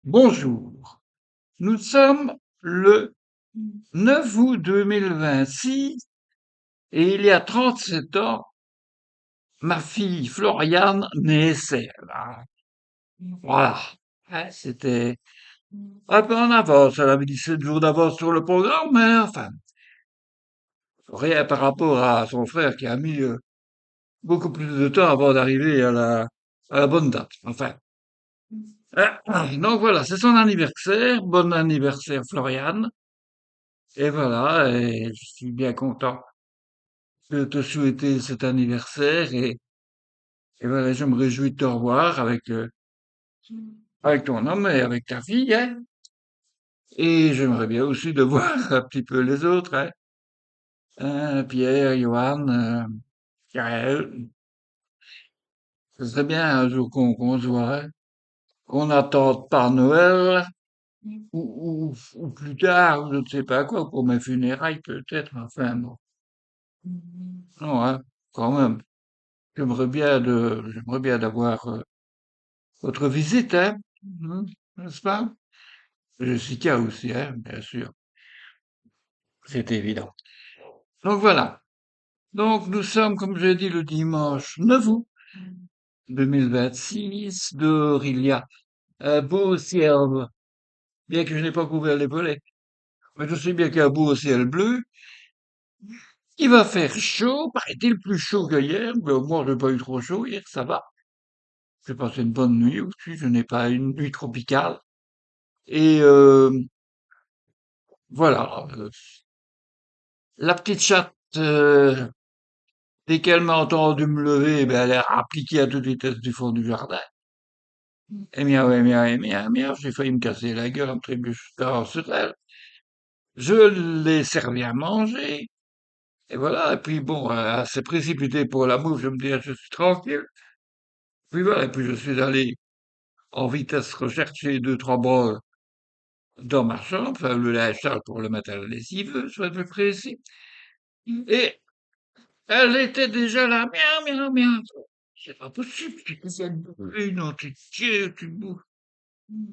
Bonjour, nous sommes le 9 août 2026 et il y a 37 ans, ma fille Floriane naissait. Voilà. C'était un peu en avance. Elle avait 17 jours d'avance sur le programme, mais enfin, rien par rapport à son frère qui a mis beaucoup plus de temps avant d'arriver à la bonne date. Enfin. Donc voilà, c'est son anniversaire. Bon anniversaire, Floriane. Et voilà, et je suis bien content de te souhaiter cet anniversaire et voilà, je me réjouis de te revoir avec ton homme et avec ta fille, hein. Et j'aimerais bien aussi de voir un petit peu les autres, hein. Pierre, Johan, Gaël. Ce serait bien un jour qu'on se voit, hein. Qu'on attende par Noël ou plus tard, je ne sais pas quoi, pour mes funérailles peut-être, enfin bon. Non, hein, quand même. J'aimerais bien d'avoir votre visite, hein, n'est-ce pas? Jessica aussi, hein, bien sûr, c'est évident. Donc voilà. Donc nous sommes, comme j'ai dit, le dimanche 9 août 2026. Dehors, il y a un beau ciel, bien que je n'ai pas couvert les volets. Mais je sais bien qu'il y a un beau ciel bleu. Il va faire chaud, paraît-il plus chaud que hier. Mais au moins, j'ai pas eu trop chaud hier, ça va. J'ai passé une bonne nuit aussi, je n'ai pas une nuit tropicale. Et voilà. La petite chatte, dès qu'elle m'a entendu me lever, ben, elle a appliqué à toute vitesse du fond du jardin. Et miaou, et miaou, miaou, j'ai failli me casser la gueule en trébuchant sur elle. Je l'ai servi à manger, et voilà. Et puis bon, elle s'est précipitée pour la bouffe, je me dis, ah, je suis tranquille. Puis voilà, et puis je suis allé en vitesse rechercher deux, trois bols dans ma chambre, enfin, le linge sale pour le mettre à la lessive, soit plus précis. Et elle était déjà là, miaou, miaou, miaou. C'est pas possible, tu fais une non, tu bouffes.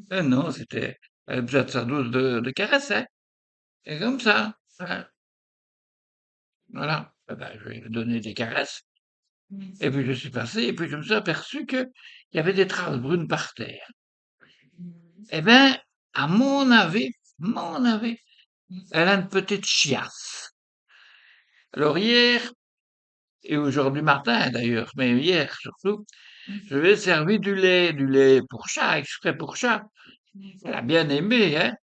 Ah non, elle a besoin de sa dose de caresses, hein. Et comme ça, hein. Voilà. Eh ben, je lui ai donné des caresses. Et puis je suis passé, et puis je me suis aperçu que il y avait des traces brunes par terre. Eh ben, à mon avis, elle a une petite chiasse. Alors hier, et aujourd'hui matin d'ailleurs, mais hier surtout, je lui ai servi du lait pour chat, exprès pour chat. Elle a bien aimé, hein.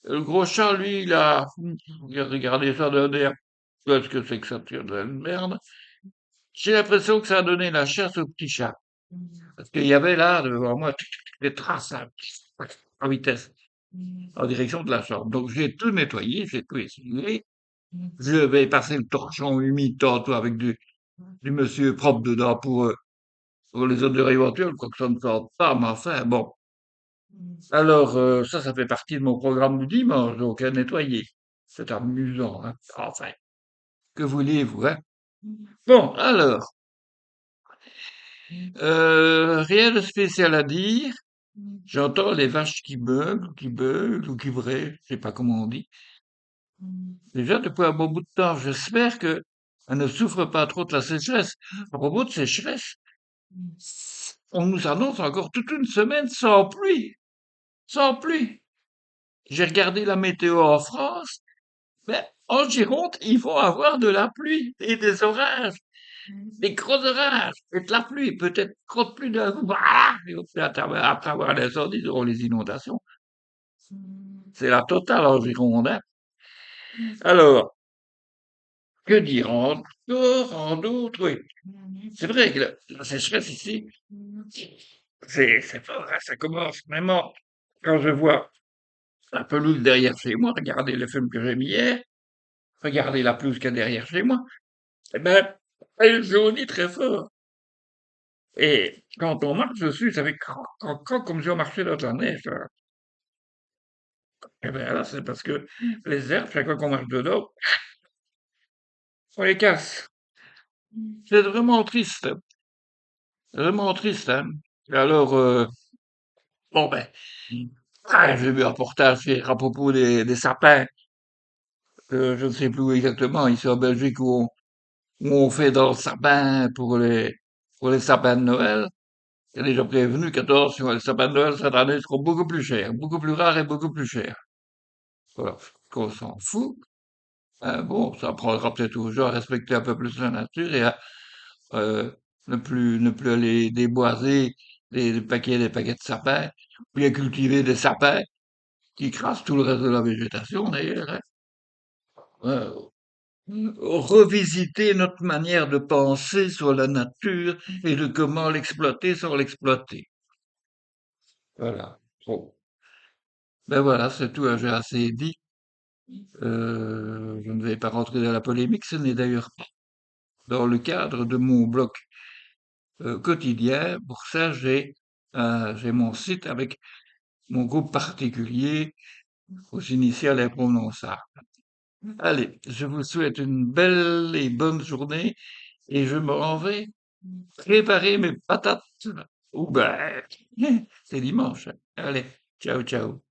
Le gros chat, lui, il a regardé ça d'un air. Qu'est-ce que c'est que ça tire de la merde? J'ai l'impression que ça a donné la chasse au petit chat. Parce qu'il y avait là, devant moi, des traces là, en vitesse, en direction de la chambre. Donc j'ai tout nettoyé, j'ai tout essuyé. Je vais passer le torchon humide tantôt avec du monsieur propre dedans pour les odeurs éventuelles, quoi que ça ne sorte pas, mais enfin, bon. Alors, ça fait partie de mon programme du dimanche, donc à nettoyer. C'est amusant, hein. Enfin, que voulez-vous, hein? Bon, alors, rien de spécial à dire. J'entends les vaches qui beuglent ou qui braient, je sais pas comment on dit. Déjà, depuis un bon bout de temps, j'espère que elles ne souffrent pas trop de la sécheresse. À propos de sécheresse, on nous annonce encore toute une semaine sans pluie. Sans pluie. J'ai regardé la météo en France. Mais en Gironde, ils vont avoir de la pluie et des orages, des gros orages et de la pluie, peut-être trop de pluie d'un coup. Bah, et puis après avoir l'incendie, ils auront les inondations. C'est la totale en Gironde, hein. Alors, que dire en d'autres, oui. C'est vrai que la sécheresse ici, c'est fort, hein, ça commence vraiment quand je vois la pelouse derrière chez moi, regardez le film que j'ai mis hier, regardez la pelouse qu'il y a derrière chez moi, eh ben, elle jaunit très fort. Et quand on marche dessus, ça fait croc, croc, croc, comme si on marchait dans de la neige, hein. Et bien là, c'est parce que les herbes, chaque fois qu'on marche dedans, on les casse. C'est vraiment triste, hein. Et alors, bon ben, j'ai vu un reportage hier à propos des sapins, je ne sais plus où exactement, ici en Belgique, où on fait dans le sapin pour les sapins de Noël. Il y a déjà prévenu qu'attention, les sapins de Noël cette année seront beaucoup plus chers, beaucoup plus rares et beaucoup plus chers. Voilà, qu'on s'en fout. Bon, ça apprendra peut-être aux gens à respecter un peu plus la nature et à euh, ne plus aller déboiser des paquets de sapins, ou bien cultiver des sapins qui écrasent tout le reste de la végétation d'ailleurs, hein. Euh, Revisiter notre manière de penser sur la nature et de comment l'exploiter sans l'exploiter. Voilà. Bon. Ben voilà, c'est tout, hein, j'ai assez dit. Je ne vais pas rentrer dans la polémique, ce n'est d'ailleurs pas dans le cadre de mon bloc quotidien. Pour ça, j'ai mon site avec mon groupe particulier aux initiales imprononçables. Allez, je vous souhaite une belle et bonne journée et je m'en vais préparer mes patates. Ou ben, c'est dimanche, hein. Allez, ciao, ciao.